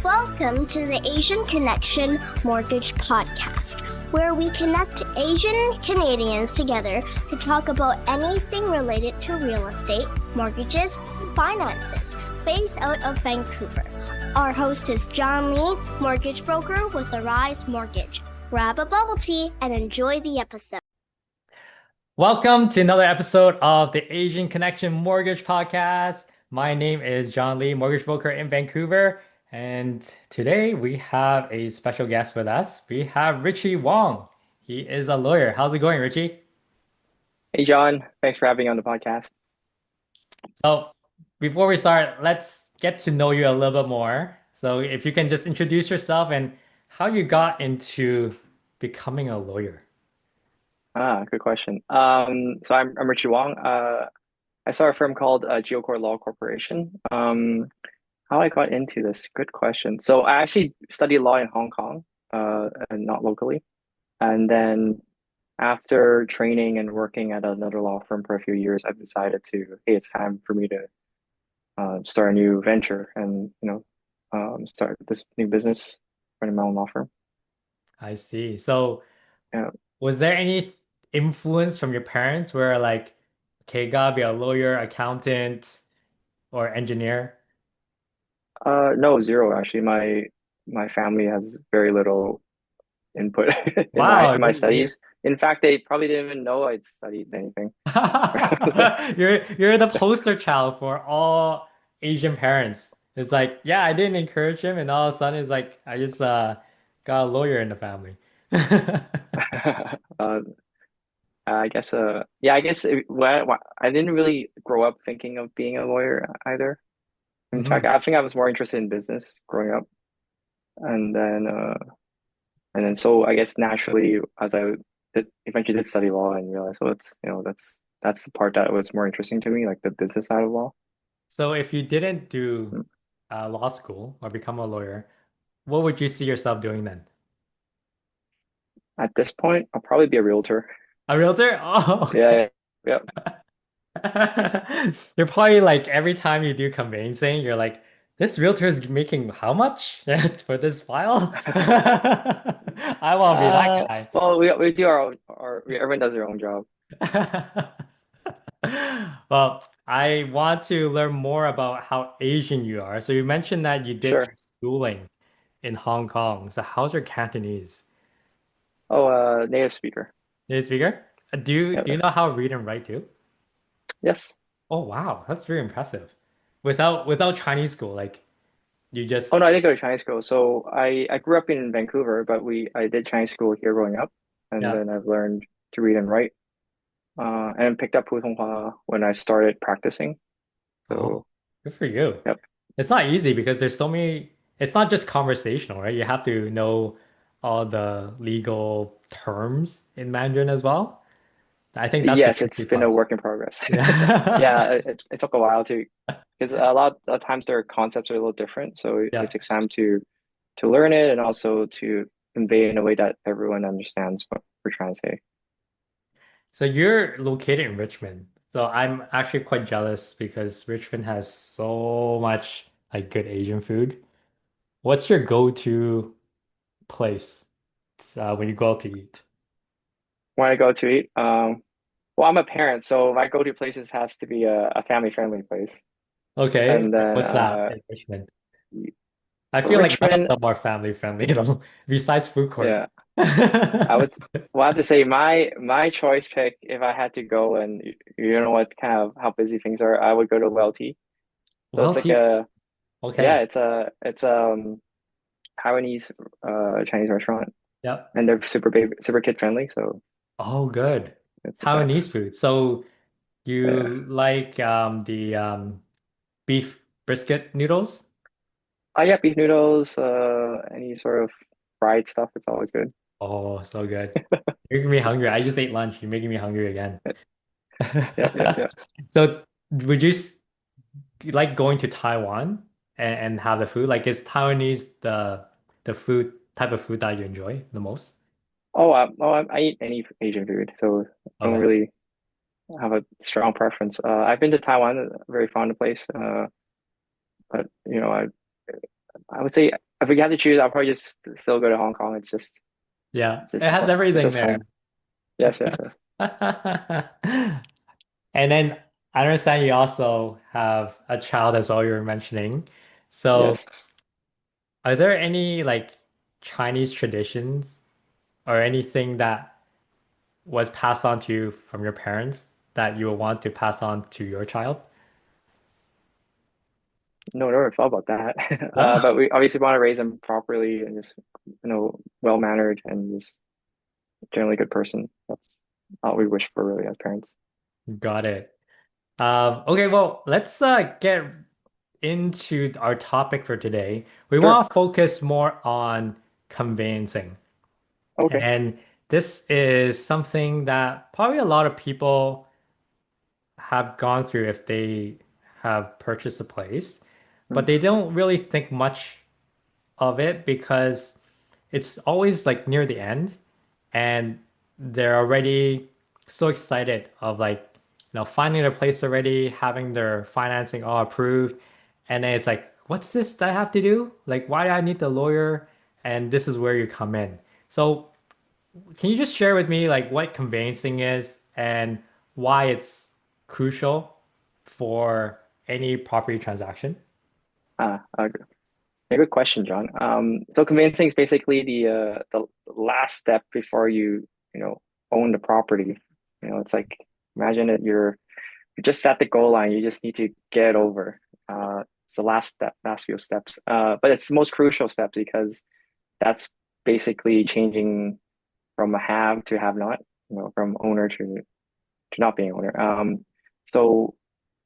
Welcome to the Asian Connection Mortgage Podcast, where we connect Asian Canadians together to talk about anything related to real estate, mortgages, and finances, based out of Vancouver. Our host is John Lee, mortgage broker with Arise Mortgage. Grab a bubble tea and enjoy the episode. Welcome to another episode of the Asian Connection Mortgage Podcast. My name is John Lee, mortgage broker in Vancouver. And today we have a special guest with us. We have Richie Wong. He is a lawyer. How's it going, Richie? Hey, John. Thanks for having me on the podcast. So before we start, let's get to know you a little bit more. So if you can just introduce yourself and how you got into becoming a lawyer. Good question. So I'm Richie Wong. I started a firm called GeoCord Law Corporation. How I got into this? Good question. So I actually studied law in Hong Kong, and not locally. And then after training and working at another law firm for a few years, I've decided hey, it's time for me to start a new venture and start this new business, running my own law firm. I see. So Yeah. was there any influence from your parents where like, okay, gotta be a lawyer, accountant, or engineer? No, zero actually. My family has very little input in Wow, my studies. In fact, they probably didn't even know I'd studied anything. you're the poster child for all Asian parents. It's like, yeah, I didn't encourage him, and all of a sudden it's like I just got a lawyer in the family. Uh, I guess yeah, I guess I didn't really grow up thinking of being a lawyer either. In fact, Mhm. I think I was more interested in business growing up, and then so I guess naturally as eventually did study law and realized, well, that's the part that was more interesting to me, like the business side of law. So if you didn't do law school or become a lawyer, what would you see yourself doing then? At this point, I'll probably be a realtor. A realtor? Oh, Yeah, okay. yeah, yeah. You're probably like every time you do conveyancing, you're like, this realtor is making how much for this file? I want to be that guy. Well, we do everyone does their own job. Well, I want to learn more about how Asian you are. So you mentioned that you did your Sure. schooling in Hong Kong. So how's your Cantonese? Oh, native speaker. Native speaker? Do you Yeah, do you know how to read and write too? yes. Oh wow, that's very impressive. Without Chinese school, like you Oh no, just I didn't go to Chinese school. So I grew up in Vancouver, but I did Chinese school here growing up, and yeah. then I've learned to read and write, and picked up Putonghua when I started practicing. Oh, So good for you. yep. It's not easy because there's so many, it's not just conversational, right? You have to know all the legal terms in Mandarin as well. I think that's the Yes, tricky it's been a part. work in progress. Yeah. Yeah, it took a while to because a lot of times their concepts are a little different, so Yeah. it takes time to learn it and also to convey in a way that everyone understands what we're trying to say. So you're located in Richmond. So I'm actually quite jealous because Richmond has so much like good Asian food. What's your go-to place when you go out to eat? When I go to eat, well, I'm a parent, so my go-to places has to be a family-friendly place. Okay, And like then what's that in Richmond? I feel like none of Richmond, them are family friendly, you know, besides food court. yeah, I would well I have to say my choice pick if I had to go and you know what kind of how busy things are, I would go to Welty. So Well, it's like tea. yeah, Okay. it's Taiwanese Chinese restaurant Yep. and they're super big, super kid friendly, so Oh, good. it's Taiwanese food. So yeah. you like the beef brisket noodles? Oh yeah, beef noodles, any sort of fried stuff, it's always good. Oh, so good. You're making me hungry. I just ate lunch. You're making me hungry again. Yeah, yeah, yeah. So would you like going to Taiwan and have the food? Like is Taiwanese the food type of food that you enjoy the most? I eat any Asian food, so I don't Okay. really have a strong preference. I've been to Taiwan, a very fond of place. But I would say if we had to choose, I'll probably just still go to Hong Kong. Yeah, It's it just has it's everything just there. home. Yes, yes, yes. And then I understand you also have a child as well, you were mentioning. So Yes. are there any like Chinese traditions or anything that was passed on to you from your parents that you would want to pass on to your child? No, never thought about that. No? But we obviously want to raise them properly and just, well mannered and just generally good person. That's all we wish for really as parents. Got it. Okay, well, let's get into our topic for today. We Sure. want to focus more on conveyancing. Okay. And this is something that probably a lot of people have gone through if they have purchased a place, but Mm. they don't really think much of it because it's always like near the end and they're already so excited of like finding their place already, having their financing all approved, and then it's like, what's this that I have to do? Like, why do I need the lawyer? And this is where you come in. So can you just share with me like what conveyancing is and why it's crucial for any property transaction? Uh, yeah, good question, John. So conveyancing is basically the last step before you know own the property. It's like imagine that you're just at the goal line. You just need to get over. It's the last step, last few steps. But it's the most crucial step because that's basically changing from a have to have not. From owner to not being owner. So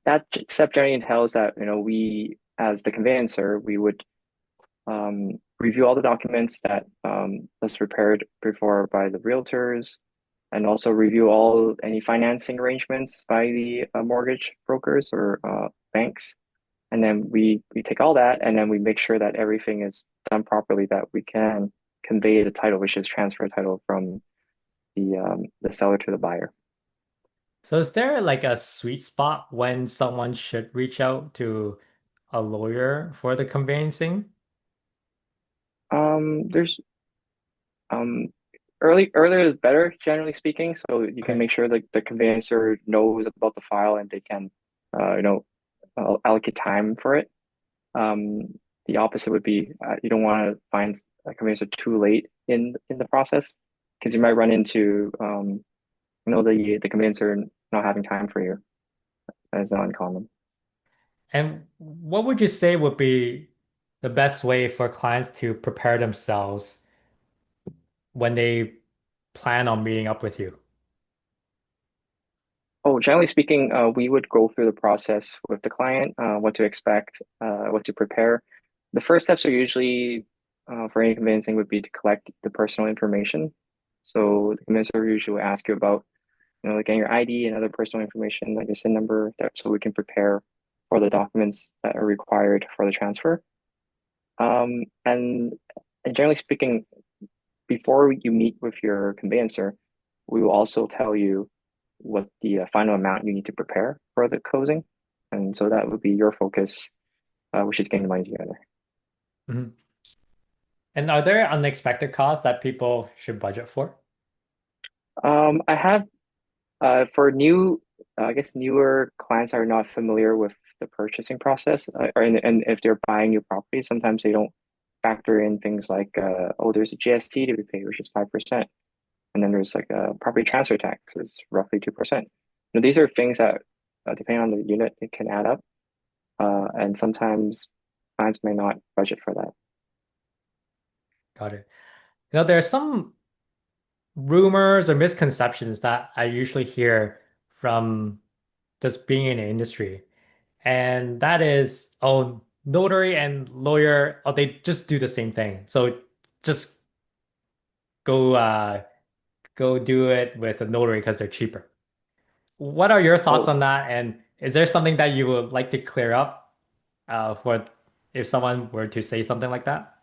that step generally entails that we as the conveyancer we would review all the documents that was prepared before by the realtors, and also review all any financing arrangements by the mortgage brokers or banks. And then we take all that, and then we make sure that everything is done properly, that we can convey the title, which is transfer title from the seller to the buyer. So is there like a sweet spot when someone should reach out to a lawyer for the conveyancing? There's earlier is better, generally speaking. So you can Okay. make sure that the conveyancer knows about the file and they can, uh, you know, allocate time for it. Um, the opposite would be you don't want to find a conveyancer too late in the process because you might run into the conveyancer not having time for you. That is not uncommon. And what would you say would be the best way for clients to prepare themselves when they plan on meeting up with you? Oh, generally speaking, we would go through the process with the client, what to expect, what to prepare. The first steps are usually for any convincing would be to collect the personal information. So the convincer will usually ask you about, like getting your ID and other personal information, like your SIN number, so we can prepare for the documents that are required for the transfer. And generally speaking, before you meet with your conveyancer, we will also tell you what the final amount you need to prepare for the closing. And so that would be your focus, which is getting the money together. Mhm. And are there unexpected costs that people should budget for? I have for I guess newer clients are not familiar with the purchasing process, and if they're buying new properties, sometimes they don't factor in things like, oh, there's a GST to be paid, which is 5%. And then there's like a property transfer tax is roughly 2%. These are things that, depending on the unit, it can add up. And sometimes clients may not budget for that. Got it. There are some rumors or misconceptions that I usually hear from just being in the industry. And that is, oh, notary and lawyer, oh, they just do the same thing. So just go go do it with a notary because they're cheaper. What are your thoughts Oh, on that? And is there something that you would like to clear up for if someone were to say something like that?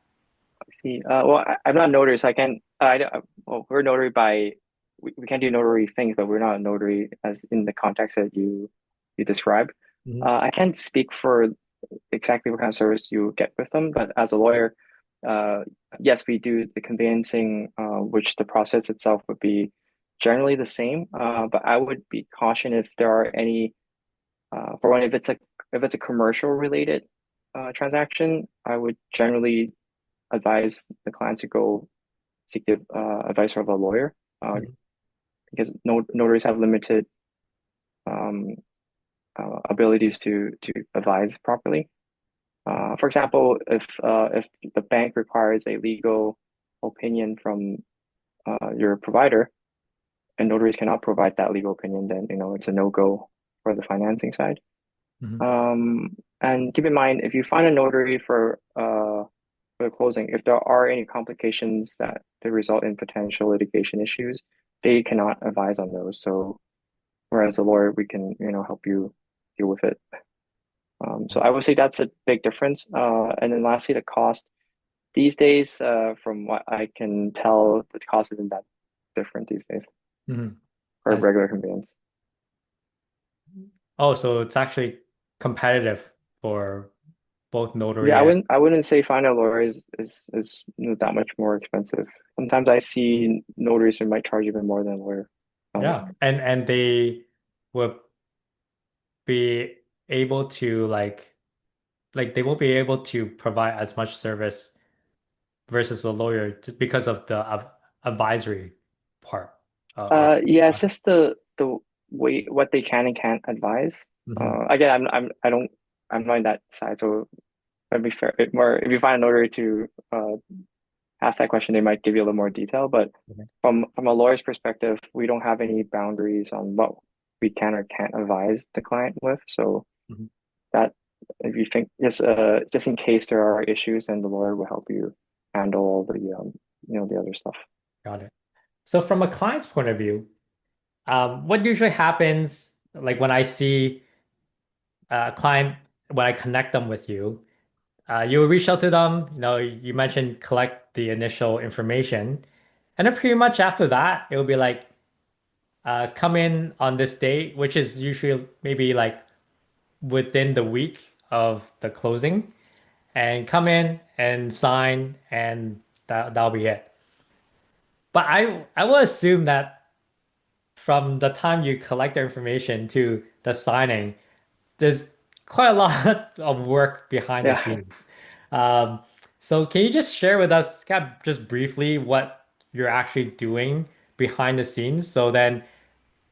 I see. Well, I'm not a notary, so I can't. Well, we're notary by we can do notary things, but we're not a notary as in the context that you described. Mhm. I can't speak for exactly what kind of service you get with them, but as a lawyer, yes, we do the conveyancing, which the process itself would be generally the same. But I would be caution if there are any, for one, if it's a commercial related transaction, I would generally advise the client to go seek the advice of a lawyer, Mhm. because notaries have limited um, abilities to advise properly. For example, if the bank requires a legal opinion from your provider and notaries cannot provide that legal opinion, then it's a no-go for the financing side. Mhm. And keep in mind, if you find a notary for the closing, if there are any complications that they result in potential litigation issues, they cannot advise on those. So whereas a lawyer, we can help you deal with it. So I would say that's a big difference. And then lastly, the cost. These days, from what I can tell, the cost isn't that different these days Mhm. for I see. regular conveyance. Oh, so it's actually competitive for both Yeah, notary and I wouldn't say find a lawyer is that much more expensive. Sometimes I see notaries who might charge even more than a lawyer. yeah, and they will be able to like they won't be able to provide as much service versus a lawyer because of the advisory part. Or Yeah, it's just the way what they can and can't advise. Mhm. Again, I'm not in that side, so that'd be fair. More if you find a notary to ask that question, they might give you a little more detail. But Okay. from a lawyer's perspective, we don't have any boundaries on what we can or can't advise the client with. So Mhm. that if you think just in case there are issues, then the lawyer will help you handle all the the other stuff. Got it. So from a client's point of view, what usually happens, like when I see a client, when I connect them with you, you will reach out to them. You mentioned collect the initial information, and then pretty much after that, it will be like, come in on this date, which is usually maybe like within the week of the closing, and come in and sign, and that'll be it. But I will assume that from the time you collect the information to the signing, there's quite a lot of work behind the Yeah. scenes. Um, so can you just share with us, kind of just briefly, what you're actually doing behind the scenes, so then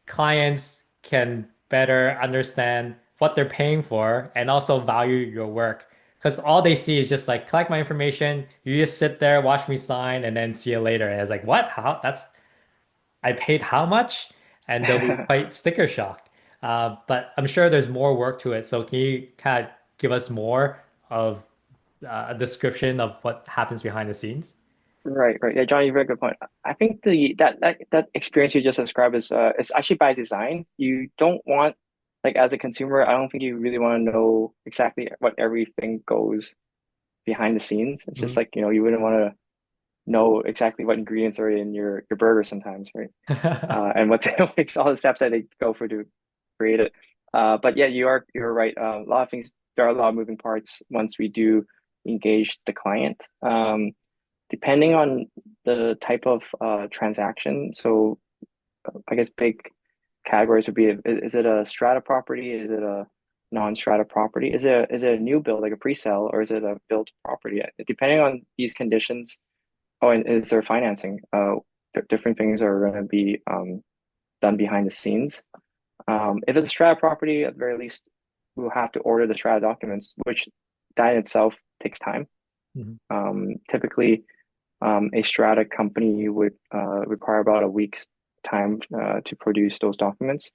clients can better understand what they're paying for and also value your work? Because all they see is just like collect my information, you just sit there, watch me sign, and then see you later. And it's like, what? How? That's I paid how much? And they'll be quite sticker shocked. But I'm sure there's more work to it. So can you kind of give us more of a description of what happens behind the scenes? Right, right. Yeah, Johnny, very good point. I think that experience you just described is actually by design. You don't want, like, as a consumer, I don't think you really want to know exactly what everything goes behind the scenes. It's just Mhm. like, you wouldn't want to know exactly what ingredients are in your burger sometimes, right? And what makes all the steps that they go for to create it. But yeah, you're right. A lot of things, there are a lot of moving parts once we do engage the client. Depending on the type of transaction. So I guess big categories would be, is it a strata property? Is it a non-strata property? Is it a new build, like a pre-sale, or is it a built property? Depending on these conditions, oh, and is there financing? Different things are going to be done behind the scenes. If it's a strata property, at the very least, we'll have to order the strata documents, which that in itself takes time. Mhm. Typically, a strata company would require about a week's time to produce those documents.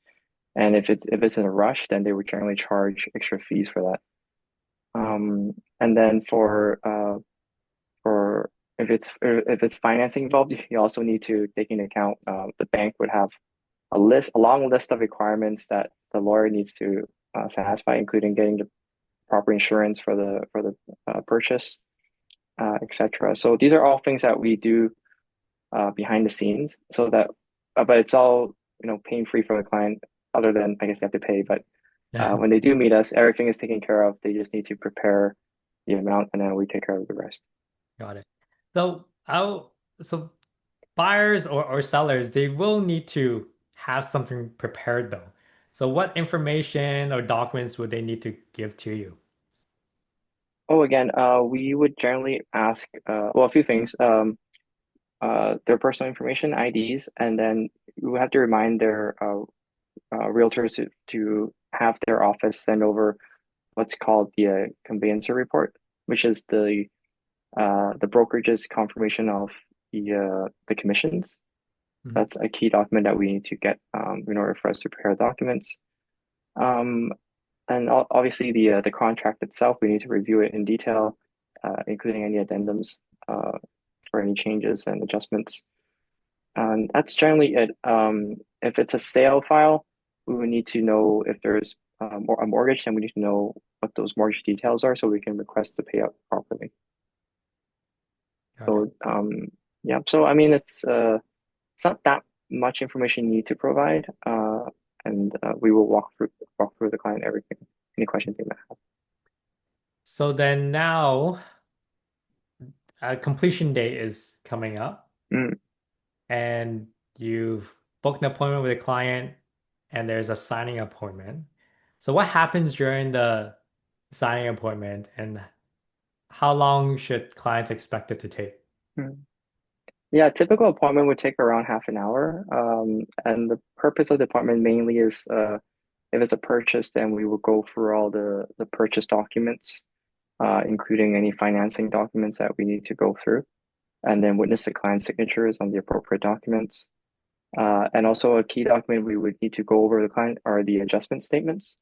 And if it's in a rush, then they would generally charge extra fees for that. And then for if it's financing involved, you also need to take into account the bank would have a long list of requirements that the lawyer needs to satisfy, including getting the proper insurance for the purchase, etc. So these are all things that we do behind the scenes, so that but it's all pain free for the client, other than I guess they have to pay. But when they do meet us, everything is taken care of. They just need to prepare the amount, and then we take care of the rest. Got it. So so buyers or sellers, they will need to have something prepared though. So what information or documents would they need to give to you? Oh, again, we would generally ask, well, a few things. Their personal information, IDs, and then we would have to remind their realtors to have their office send over what's called the conveyancer report, which is the brokerage's confirmation of the commissions. Mhm. That's a key document that we need to get in order for us to prepare documents. Um, and obviously the contract itself, we need to review it in detail, including any addendums for any changes and adjustments. And that's generally it. If it's a sale file, we would need to know if there's a mortgage, then we need to know what those mortgage details are so we can request the payout properly. Got it. So yeah, so I mean it's not that much information you need to provide, and we will walk through the client everything. Any questions they might have. So then now completion date is coming up Mm, and you've booked an appointment with a client and there's a signing appointment. So what happens during the signing appointment and how long should clients expect it to take? mm. Yeah, typical appointment would take around half an hour. And the purpose of the appointment mainly is if it's a purchase, then we will go through all the purchase documents, including any financing documents that we need to go through, and then witness the client's signatures on the appropriate documents. And also a key document we would need to go over the client are the adjustment statements,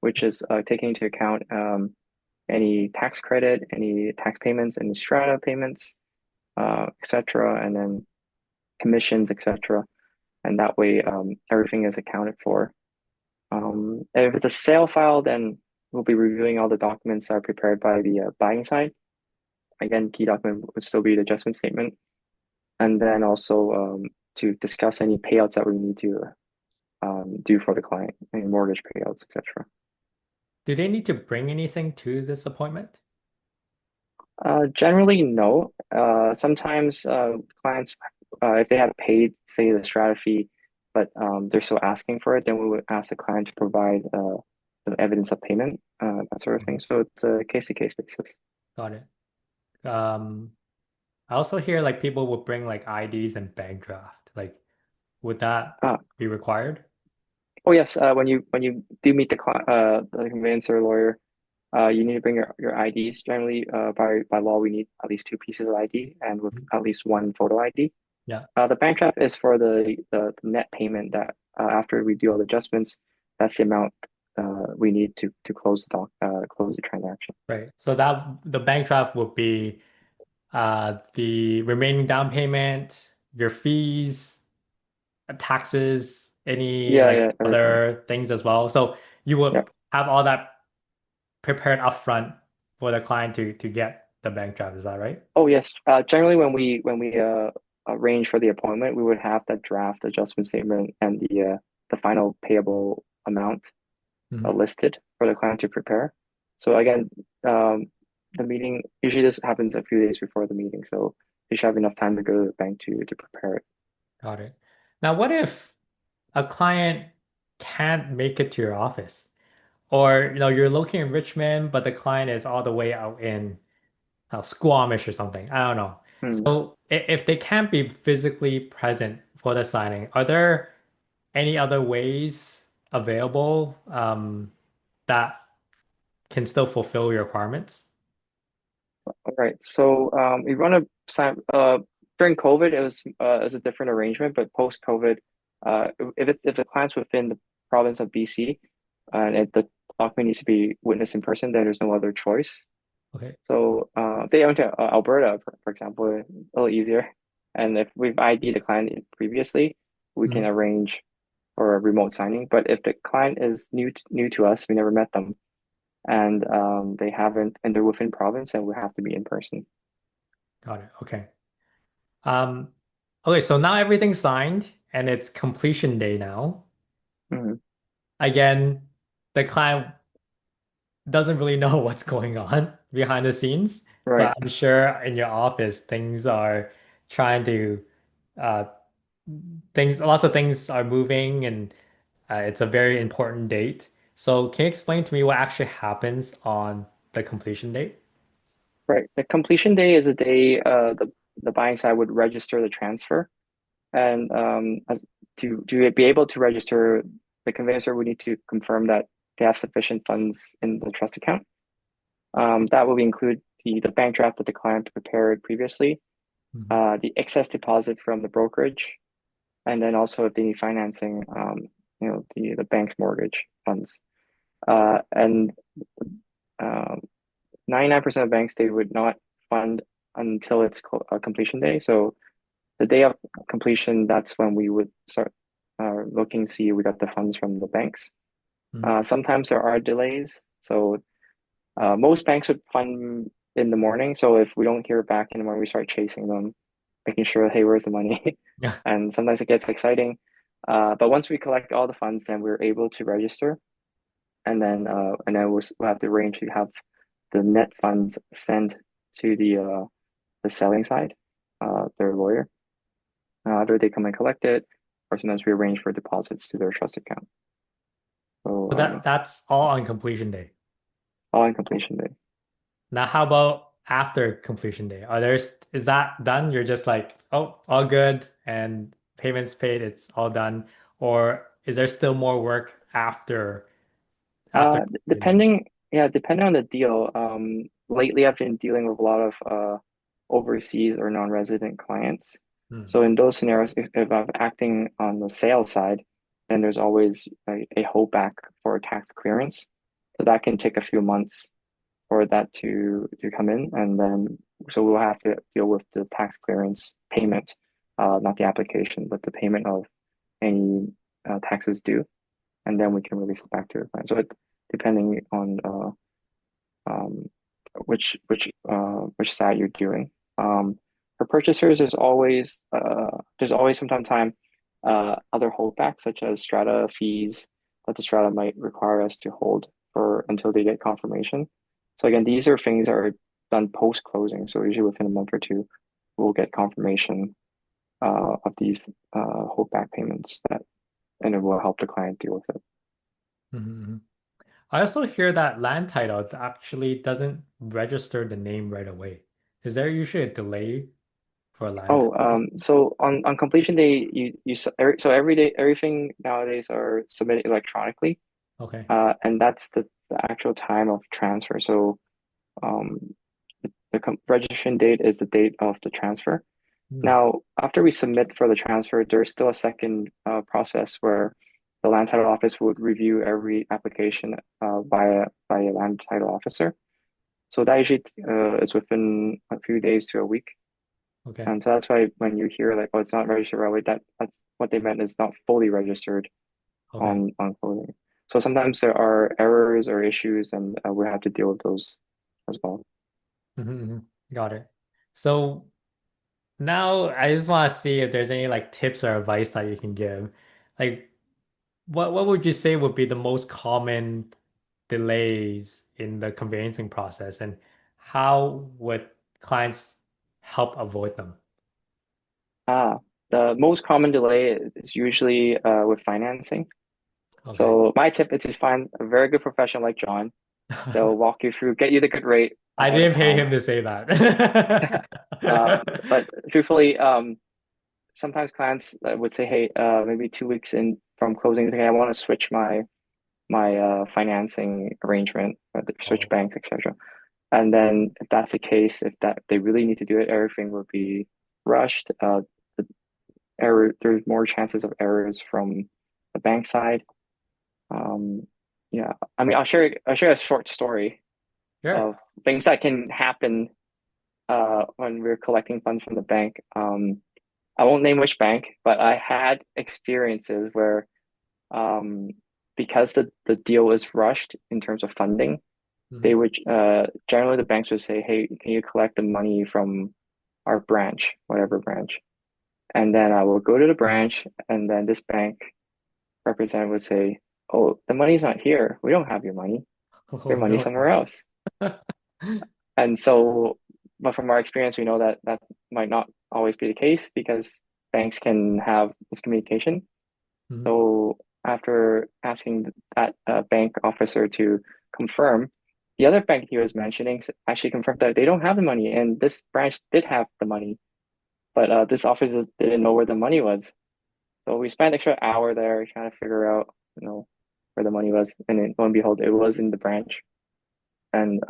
which is taking into account any tax credit, any tax payments, any strata payments, etc., and then commissions, etc. And that way, everything is accounted for. And if it's a sale file, then we'll be reviewing all the documents that are prepared by the buying side. Again, key document would still be the adjustment statement, and then also to discuss any payouts that we need to do for the client, any mortgage payouts, etc. Do they need to bring anything to this appointment? Generally, no. Sometimes clients, if they have paid, say, the strata fee, but they're still asking for it, then we would ask the client to provide some evidence of payment, that sort of thing. Mhm. So it's a case-to-case basis. Got it. Um, I also hear like people will bring like IDs and bank draft. Like, would that Uh, be required? oh yes, when you do meet the conveyancer lawyer, you need to bring your IDs. Generally, by law, we need at least two pieces of ID and with Mhm. at least one photo ID. Yeah, The bank draft is for the net payment that after we do all the adjustments, that's the amount we need to close the transaction. right. So that the bank draft would be the remaining down payment, your fees, taxes, any Yeah, like yeah, everything. other things as well. So you Yeah. would have all that prepared upfront for the client to get the bank draft. Is that right? Oh yes. Generally, when we arrange for the appointment, we would have that draft adjustment statement and the final payable amount Mhm. listed for the client to prepare. So again, um, the meeting usually this happens a few days before the meeting, so you should have enough time to go to the bank to prepare it. Got it. Now, what if a client can't make it to your office? Or, you're located in Richmond, but the client is all the way out in Squamish or something. I don't know. Hmm. So if they can't be physically present for the signing, are there any other ways available that can still fulfill your requirements? All right. So we run a sign during COVID, it was a different arrangement, but post COVID, if the client's within the province of BC and the document needs to be witnessed in person, then there's no other choice. Okay. So if they went to Alberta, for example, a little easier. And if we've ID'd the client previously, we can Mhm. arrange for a remote signing. But if the client is new to us, we never met them, and they haven't, and they're within province, then we have to be in person. Got it. Okay. Um, okay, so now everything's signed and it's completion day now. Mhm. Again, the client doesn't really know what's going on behind the scenes, Right. but I'm sure in your office things are trying to uh lots of things are moving and it's a very important date. So can you explain to me what actually happens on the completion date? Right. The completion day is a day the buying side would register the transfer, and to be able to register, the conveyancer would need to confirm that they have sufficient funds in the trust account. That will include the bank draft that the client prepared previously, Mhm. the excess deposit from the brokerage, and then also if they need financing, the bank's mortgage funds. And 99% of banks, they would not fund until it's completion day. So the day of completion, that's when we would start looking, see we got the funds from the banks. Mhm. Sometimes there are delays. So most banks would fund in the morning. So if we don't hear back in the morning, we start chasing them, making sure, hey, where's the money? Yeah. And sometimes it gets exciting. But once we collect all the funds, then we're able to register, and then we'll have to arrange to have the net funds sent to the selling side, their lawyer. Either they come and collect it, or sometimes we arrange for deposits to their trust account. So So that's all on completion day. all in completion day. Now, how about after completion day? Is that done? You're just like, oh, all good and payments paid, it's all done. Or is there still more work after completion day? Depending on the deal. Lately I've been dealing with a lot of overseas or non-resident clients. Hmm. So in those scenarios, if I'm acting on the sales side, then there's always a holdback for a tax clearance. So that can take a few months for that to come in, and then so we'll have to deal with the tax clearance payment, not the application, but the payment of any taxes due, and then we can release it back to the client. So it depending on um, which side you're doing. For purchasers, there's always sometimes time other holdbacks such as strata fees that the strata might require us to hold for until they get confirmation. So again, these are things that are done post closing. So usually within a month or two, we'll get confirmation of these holdback payments and it will help the client deal with it. Mhm. I also hear that land title actually doesn't register the name right away. Is there usually a delay for land Oh, title? so on completion day, so every day, everything nowadays are submitted electronically, Okay. and that's the actual time of transfer. So, um, the registration date is the date of the transfer. Hmm. Now, after we submit for the transfer, there's still a second process where the land title office would review every application by a land title officer. So that usually is within a few days to a week. Okay. And so that's why when you hear like, oh, it's not registered right away, that's what they meant is not fully registered Okay. on clothing. So sometimes there are errors or issues, and we have to deal with those as well. Mhm. Got it. So now I just want to see if there's any like tips or advice that you can give. Like what would you say would be the most common delays in the conveyancing process and how would clients help avoid them? Ah, the most common delay is usually with financing. Okay. So my tip is to find a very good professional like John. They'll walk you through, get you the good rate I ahead of didn't pay time. him to say that. Uh, but truthfully, sometimes clients would say, "Hey, maybe 2 weeks in from closing, hey, I want to switch my financing arrangement, switch Oh. banks, etc." And then if that's the case, if that they really need to do it, everything will be rushed. The there's more chances of errors from the bank side. Um, yeah, I mean, I'll share a short story Sure. of things that can happen when we're collecting funds from the bank. I won't name which bank, but I had experiences where um, because the deal was rushed in terms of funding, they Mhm. would generally the banks would say, "Hey, can you collect the money from our branch, whatever branch?" And then I will go to the branch, and then this bank representative would say, "Oh, the money's not here. We don't have your money." Oh their money no. somewhere else. And so, but from our experience, we know that that might not always be the case because banks can have miscommunication. Mhm. So after asking that bank officer to confirm, the other bank he was mentioning actually confirmed that they don't have the money, and this branch did have the money, but this officer didn't know where the money was. So we spent an extra hour there trying to figure out, where the money was, and then lo and behold, it was in the branch. And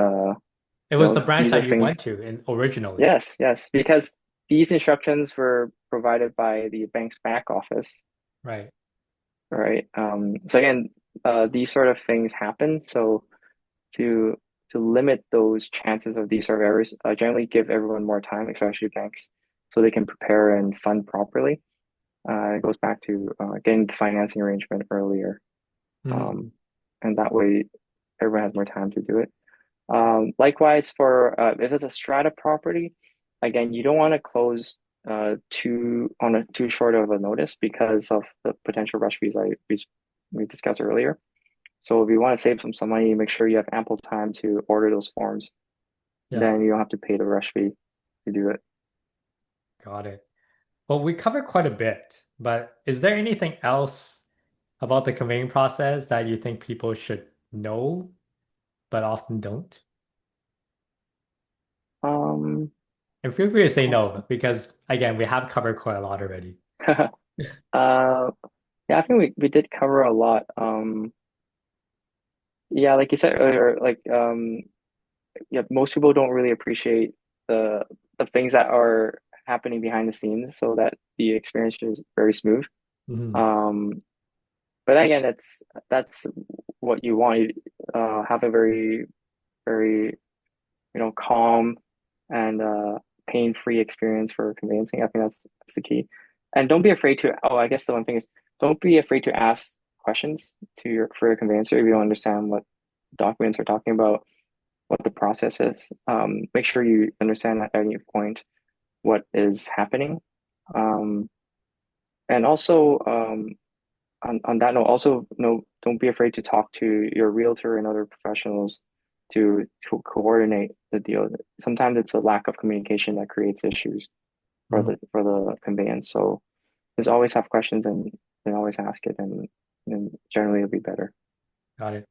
It was the branch these are that you things. went to in originally, Yes, yes, because these instructions were provided by the bank's back office, right? right? So again, these sort of things happen. So to limit those chances of these sort of errors, generally give everyone more time, especially banks, so they can prepare and fund properly. It goes back to getting the financing arrangement earlier, Mhm. um, and that way everyone has more time to do it. Likewise, for if it's a strata property, again, you don't want to close too short of a notice because of the potential rush fees we discussed earlier. So if you want to save some money, make sure you have ample time to order those forms. Yeah, Then you don't have to pay the rush fee to do it. got it. Well, we covered quite a bit, but is there anything else about the conveying process that you think people should know but often don't? Um, And feel free to say no, because again, we have covered quite a lot already. uh, yeah, I think we did cover a lot. Yeah, like you said earlier, like yeah, most people don't really appreciate the things that are happening behind the scenes, so that the experience is very smooth. Mhm. Um, but again, that's what you want. You, have a very calm and pain-free experience for conveyancing. I think that's the key. And don't be afraid to. Oh, I guess the one thing is don't be afraid to ask questions for your conveyancer if you don't understand what documents are talking about, what the process is. Make sure you understand at any point what is happening. Um, and also, on that note, also no, don't be afraid to talk to your realtor and other professionals to coordinate the deal. Sometimes it's a lack of communication that creates issues for Mhm. the conveyance. So just always have questions and always ask it, and generally it'll be better. Got it.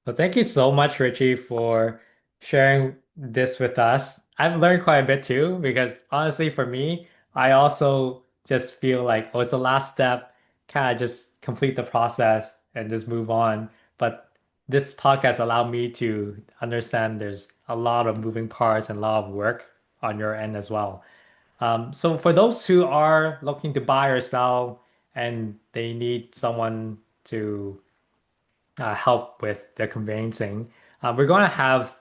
Well, thank you so much, Richie, for sharing this with us. I've learned quite a bit too, because honestly, for me, I also just feel like, oh, it's a last step, kind of just complete the process and just move on. But this podcast allowed me to understand there's a lot of moving parts and a lot of work on your end as well. So for those who are looking to buy or sell and they need someone to help with the conveyancing. We're going to have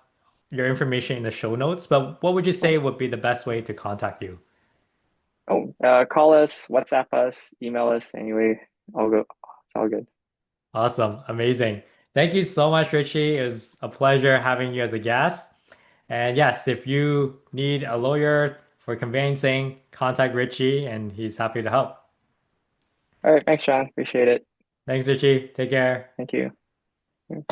your information in the show notes, but what would you say would be the best way to contact you? Oh, call us, WhatsApp us, email us. Anyway, I'll go. It's all good. Awesome. Amazing. Thank you so much, Richie. It was a pleasure having you as a guest. And yes, if you need a lawyer for conveyancing, contact Richie and he's happy to help. All right, thanks, Sean. Appreciate it. Thanks, Richie. Take care. Thank you. Thank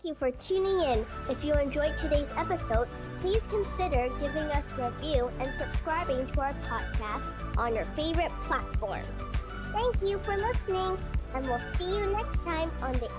you for tuning in. If you enjoyed today's episode, please consider giving us a review and subscribing to our podcast on your favorite platform. Thank you for listening, and we'll see you next time on the